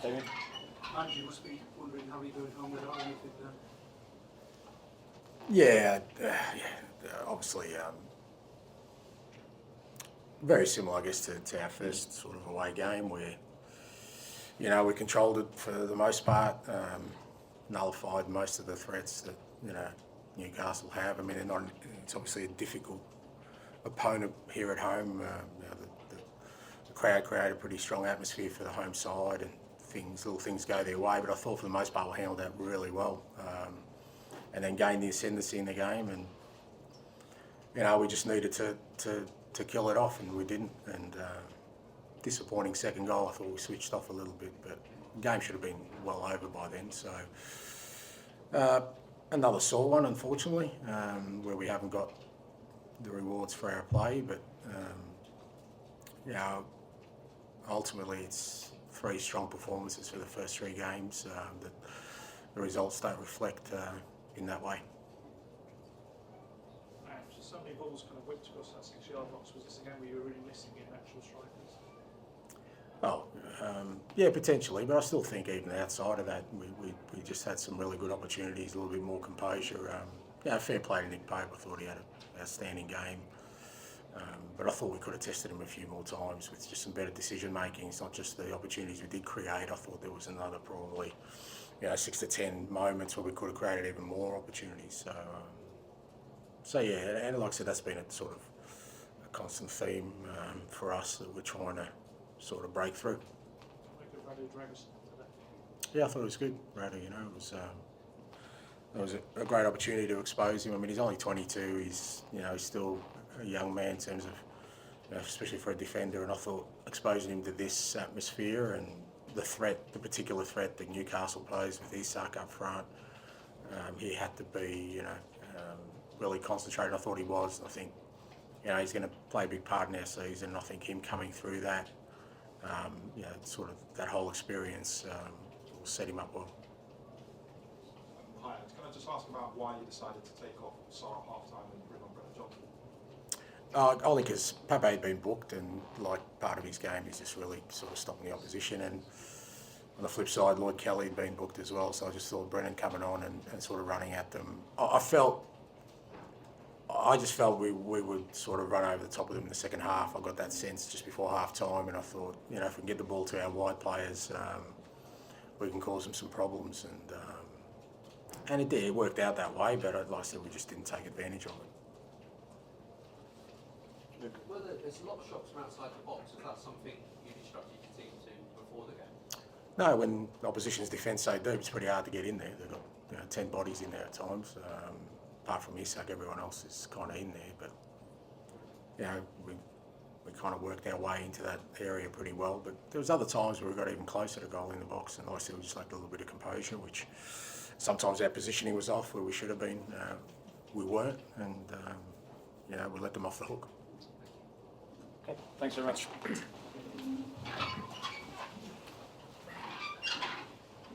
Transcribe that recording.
Damien? Ange, you must be wondering how you're going home without anything there. Yeah, obviously very similar, I guess, to our first sort of away game where, you know, we controlled it for the most part, nullified most of the threats that, you know, Newcastle have. I mean, it's obviously a difficult opponent here at home. You know, the crowd created a pretty strong atmosphere for the home side, and little things go their way. But I thought for the most part we handled that really well, and then gained the ascendancy in the game. And you know, we just needed to kill it off, and we didn't. And disappointing second goal. I thought we switched off a little bit, but the game should have been well over by then. So another sore one, unfortunately, where we haven't got the rewards for our play. But you know, ultimately it's 3 strong performances for the first 3 games that the results don't reflect in that way. So many balls kind of whipped across that 6-yard box. Was this a game where you were really missing in actual strikers? Oh, yeah, potentially, but I still think even outside of that, we just had some really good opportunities, a little bit more composure. Yeah, fair play to Nick Pope. I thought he had an outstanding game. But I thought we could have tested him a few more times with just some better decision making. It's not just the opportunities we did create. I thought there was another probably, you know, 6 to 10 moments where we could have created even more opportunities. So yeah, and like I said, that's been a sort of a constant theme for us that we're trying to sort of break through. Dragusin today? Yeah, I thought it was good, Radu. You know, it was a great opportunity to expose him. I mean, he's only 22. He's still a young man in terms of, you know, especially for a defender. And I thought exposing him to this atmosphere and the particular threat that Newcastle posed with Sarr up front, he had to be, you know, really concentrated. I thought he was. I think, you know, he's going to play a big part in our season. I think him coming through that, you know, sort of that whole experience will set him up well. Hi, can I just ask about why you decided to take off Sarr at half-time and bring on Brennan Johnson? I think because Pepe had been booked, and like part of his game is just really sort of stopping the opposition. And on the flip side, Lloyd Kelly had been booked as well, so I just thought Brennan coming on and sort of running at them. I just felt we would sort of run over the top of them in the second half. I got that sense just before half time, and I thought, you know, if we can get the ball to our wide players, we can cause them some problems. And it did. It worked out that way, but like I said, we just didn't take advantage of it. Well, there's a lot of shots from outside the box. Is that something you instructed your team to before the game? No, when the opposition's defence so deep, it's pretty hard to get in there. They've got, you know, 10 bodies in there at times. Apart from Isak, everyone else is kind of in there. But, you know, we kind of worked our way into that area pretty well. But there was other times where we got even closer to goal in the box, and like I said, we just lacked a little bit of composure, which sometimes our positioning was off where we should have been. We weren't, and you know, we let them off the hook. Okay, thanks very much.